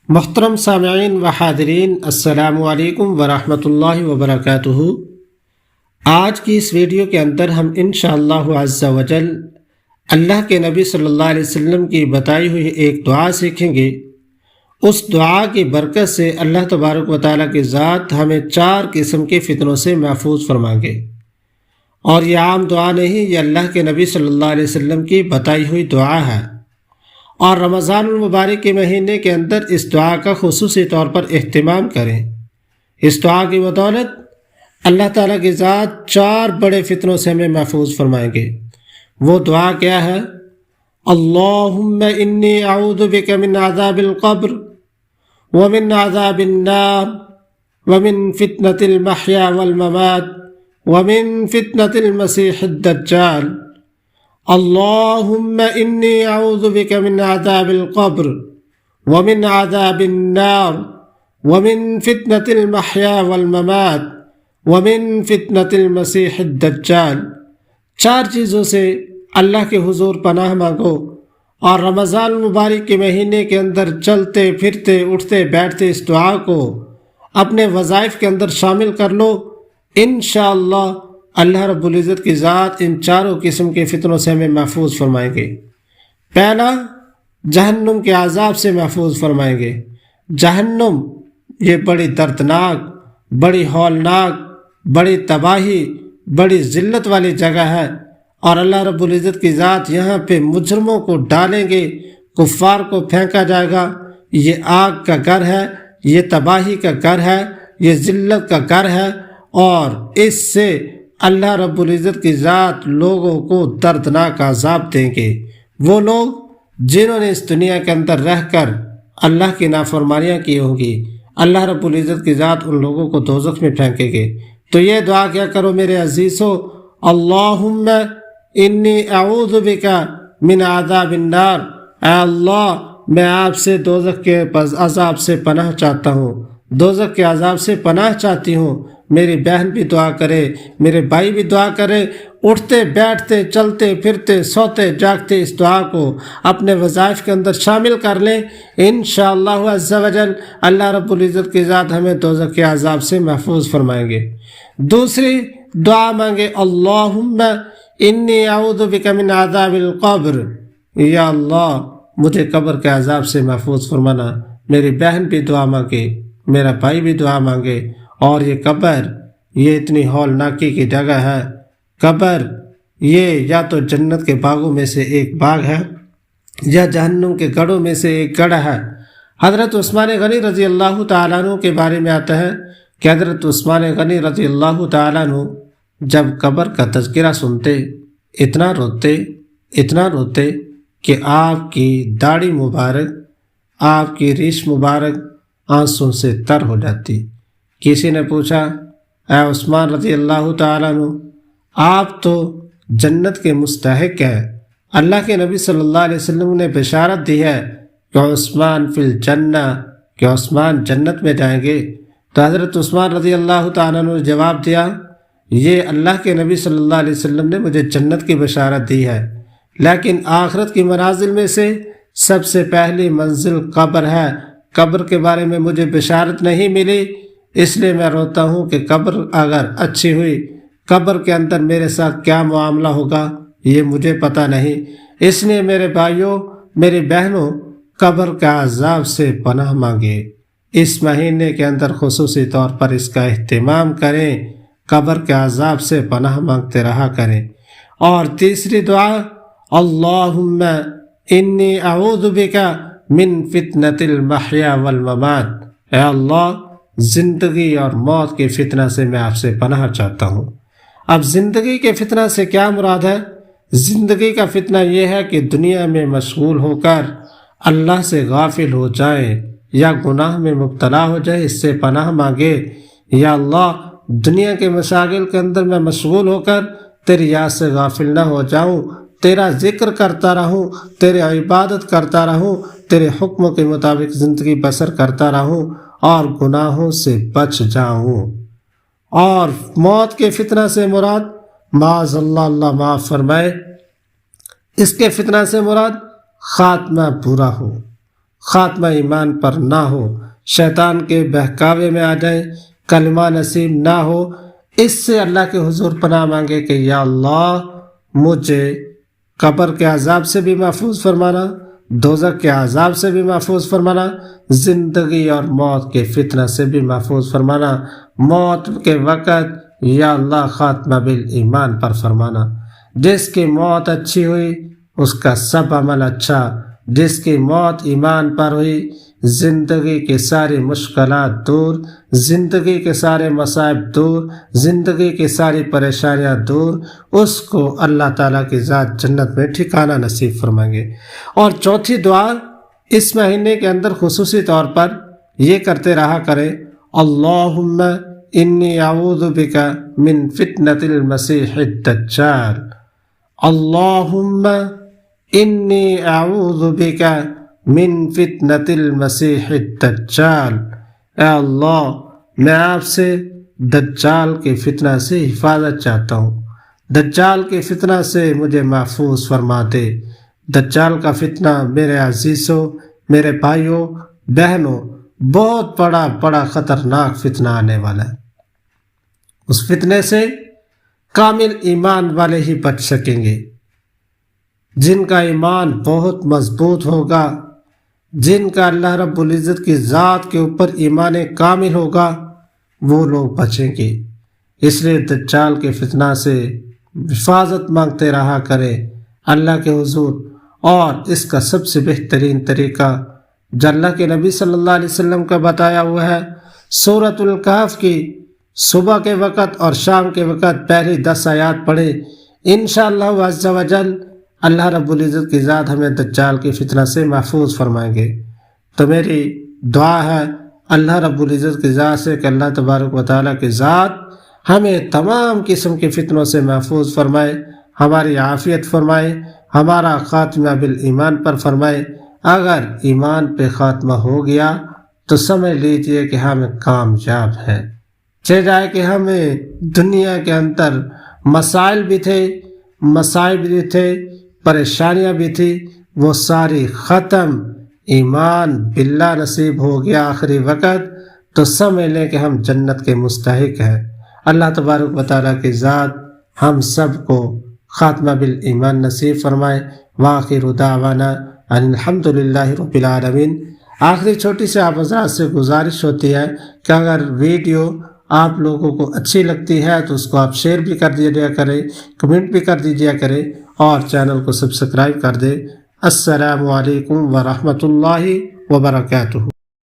محترم سامعین و حاضرین، السلام علیکم ورحمۃ اللہ وبرکاتہ۔ آج کی اس ویڈیو کے اندر ہم انشاءاللہ عز و جل اللہ کے نبی صلی اللہ علیہ وسلم کی بتائی ہوئی ایک دعا سیکھیں گے۔ اس دعا کی برکت سے اللہ تبارک و تعالیٰ کی ذات ہمیں 4 قسم کے فتنوں سے محفوظ فرمائیں گے، اور یہ عام دعا نہیں، یہ اللہ کے نبی صلی اللہ علیہ وسلم کی بتائی ہوئی دعا ہے، اور رمضان المبارک کے مہینے کے اندر اس دعا کا خصوصی طور پر اہتمام کریں۔ اس دعا کی بدولت اللہ تعالیٰ کی ذات 4 بڑے فتنوں سے ہمیں محفوظ فرمائیں گے۔ وہ دعا کیا ہے؟ اللہم انی اعوذ بک من عذاب القبر ومن عذاب النار ومن فتنة المحیا والممات ومن فتنة المسیح الدجال۔ اللہم انی اعوذ بک من عذاب القبر ومن عذاب النار ومن فتنة المحیا والممات ومن فتنة المسیح الدجال۔ 4 چیزوں سے اللہ کے حضور پناہ مانگو، اور رمضان المبارک کے مہینے کے اندر چلتے پھرتے اٹھتے بیٹھتے اس دعا کو اپنے وظائف کے اندر شامل کر لو۔ انشاءاللہ اللہ رب العزت کی ذات ان 4 قسم کے فتنوں سے ہمیں محفوظ فرمائیں گے۔ پہلا، جہنم کے عذاب سے محفوظ فرمائیں گے۔ جہنم یہ بڑی دردناک، بڑی ہولناک، بڑی تباہی، بڑی ذلت والی جگہ ہے، اور اللہ رب العزت کی ذات یہاں پہ مجرموں کو ڈالیں گے، کفار کو پھینکا جائے گا۔ یہ آگ کا گھر ہے، یہ تباہی کا گھر ہے، یہ ذلت کا گھر ہے، اور اس سے اللہ رب العزت کی ذات لوگوں کو دردناک عذاب دیں گے۔ وہ لوگ جنہوں نے اس دنیا کے اندر رہ کر اللہ کی نافرمانیاں کی ہوں گی، اللہ رب العزت کی ذات ان لوگوں کو دوزخ میں پھینکے گے۔ تو یہ دعا کیا کرو میرے عزیزو، اللہم انی اعوذ بک من عذاب النار، اے اللہ میں آپ سے دوزخ کے عذاب سے پناہ چاہتا ہوں، دوزخ کے عذاب سے پناہ چاہتی ہوں۔ میری بہن بھی دعا کرے، میرے بھائی بھی دعا کرے، اٹھتے بیٹھتے چلتے پھرتے سوتے جاگتے اس دعا کو اپنے وظائف کے اندر شامل کر لیں۔ انشاءاللہ عز و جل اللہ رب العزت کی ذات ہمیں دوزخ کے عذاب سے محفوظ فرمائیں گے۔ دوسری دعا مانگے، اللہم انی اعوذ بک من عذاب القبر، یا اللہ مجھے قبر کے عذاب سے محفوظ فرمانا۔ میری بہن بھی دعا مانگے، میرا بھائی بھی دعا مانگے۔ اور یہ قبر یہ اتنی ہولناکی کی جگہ ہے، قبر یہ یا تو جنت کے باغوں میں سے ایک باغ ہے یا جہنم کے گڑھوں میں سے ایک گڑھ ہے۔ حضرت عثمان غنی رضی اللہ تعالیٰ عنہ کے بارے میں آتا ہے کہ حضرت عثمان غنی رضی اللہ تعالیٰ عنہ جب قبر کا تذکرہ سنتے اتنا روتے کہ آپ کی داڑھی مبارک، آپ کی ریش مبارک آنسوں سے تر ہو جاتی۔ کسی نے پوچھا، اے عثمان رضی اللہ تعالیٰ عنہ، آپ تو جنت کے مستحق ہیں، اللہ کے نبی صلی اللہ علیہ وسلم نے بشارت دی ہے کہ عثمان فی الجنہ، کہ عثمان جنت میں جائیں گے۔ تو حضرت عثمان رضی اللہ تعالیٰ عنہ نے جواب دیا، یہ اللہ کے نبی صلی اللہ علیہ وسلم نے مجھے جنت کی بشارت دی ہے، لیکن آخرت کی منازل میں سے سب سے پہلی منزل قبر ہے، قبر کے بارے میں مجھے بشارت نہیں ملی، اس لیے میں روتا ہوں کہ قبر اگر اچھی ہوئی، قبر کے اندر میرے ساتھ کیا معاملہ ہوگا یہ مجھے پتہ نہیں۔ اس لیے میرے بھائیوں، میری بہنوں، قبر کا عذاب سے پناہ مانگے۔ اس مہینے کے اندر خصوصی طور پر اس کا اہتمام کریں، قبر کے عذاب سے پناہ مانگتے رہا کریں۔ اور تیسری دعا، اللہم انی اعوذ بک من فتنة المحیا والممات، اے اللہ زندگی اور موت کے فتنہ سے میں آپ سے پناہ چاہتا ہوں۔ اب زندگی کے فتنہ سے کیا مراد ہے؟ زندگی کا فتنہ یہ ہے کہ دنیا میں مشغول ہو کر اللہ سے غافل ہو جائیں یا گناہ میں مبتلا ہو جائے، اس سے پناہ مانگے۔ یا اللہ دنیا کے مشاغل کے اندر میں مشغول ہو کر تیری یاد سے غافل نہ ہو جاؤں، تیرا ذکر کرتا رہوں، تیرے عبادت کرتا رہوں، تیرے حکموں کے مطابق زندگی بسر کرتا رہوں، اور گناہوں سے بچ جاؤں۔ اور موت کے فتنہ سے مراد، معاذ اللہ، اللہ معاف فرمائے، اس کے فتنہ سے مراد خاتمہ برا ہو، خاتمہ ایمان پر نہ ہو، شیطان کے بہکاوے میں آ جائیں، کلمہ نصیب نہ ہو، اس سے اللہ کے حضور پناہ مانگے کہ یا اللہ مجھے قبر کے عذاب سے بھی محفوظ فرمانا، دوزخ کے عذاب سے بھی محفوظ فرمانا، زندگی اور موت کے فتنہ سے بھی محفوظ فرمانا، موت کے وقت یا اللہ خاتمہ بالایمان پر فرمانا۔ جس کی موت اچھی ہوئی اس کا سب عمل اچھا، جس کی موت ایمان پر ہوئی زندگی کی ساری مشکلات دور، زندگی کے سارے مصائب دور، زندگی کی ساری پریشانیاں دور، اس کو اللہ تعالیٰ کی ذات جنت میں ٹھکانہ نصیب فرمائیں گے۔ اور چوتھی دعا اس مہینے کے اندر خصوصی طور پر یہ کرتے رہا کرے، اللہم انی اعوذ بک من فتنة المسیح الدجال، اللہم انی اعوذ بک من فتنة المسیح الدجال، اے اللہ میں آپ سے دجال کے فتنہ سے حفاظت چاہتا ہوں، دجال کے فتنہ سے مجھے محفوظ فرما دے۔ دجال کا فتنہ میرے عزیزوں، میرے بھائیوں، بہنوں، بہت بڑا خطرناک فتنہ آنے والا ہے۔ اس فتنے سے کامل ایمان والے ہی بچ سکیں گے، جن کا ایمان بہت مضبوط ہوگا، جن کا اللہ رب العزت کی ذات کے اوپر ایمان کامل ہوگا، وہ لوگ بچیں گے۔ اس لیے دجال کے فتنہ سے حفاظت مانگتے رہا کرے اللہ کے حضور۔ اور اس کا سب سے بہترین طریقہ جو اللہ کے نبی صلی اللہ علیہ وسلم کا بتایا ہوا ہے، سورۃ الکہف کی صبح کے وقت اور شام کے وقت پہلی 10 آیات پڑھے، انشاءاللہ عز و جل اللہ رب العزت کی ذات ہمیں دجال کی فتنہ سے محفوظ فرمائیں گے۔ تو میری دعا ہے اللہ رب العزت کی ذات سے کہ اللہ تبارک و تعالیٰ کی ذات ہمیں تمام قسم کے فتنوں سے محفوظ فرمائے، ہماری عافیت فرمائے، ہمارا خاتمہ بالایمان پر فرمائے۔ اگر ایمان پہ خاتمہ ہو گیا تو سمجھ لیجئے کہ ہم کامیاب ہیں، چاہے جائے کہ ہمیں دنیا کے اندر مسائل بھی تھے، مصائب بھی تھے، پریشانیاں بھی تھی، وہ ساری ختم، ایمان باللہ نصیب ہو گیا آخری وقت تو سمجھ لیں کہ ہم جنت کے مستحق ہیں۔ اللہ تبارک و تعالیٰ کی ذات ہم سب کو خاتمہ بالایمان نصیب فرمائے۔ وآخر دعوانا ان الحمد للہ رب العالمین۔ آخری چھوٹی سے آپ حضرات سے گزارش ہوتی ہے کہ اگر ویڈیو آپ لوگوں کو اچھی لگتی ہے تو اس کو آپ شیئر بھی کر دیا کریں، کمنٹ بھی کر دیجیا کریں اور چینل کو سبسکرائب کر دیں۔ السلام علیکم ورحمۃ اللہ وبرکاتہ۔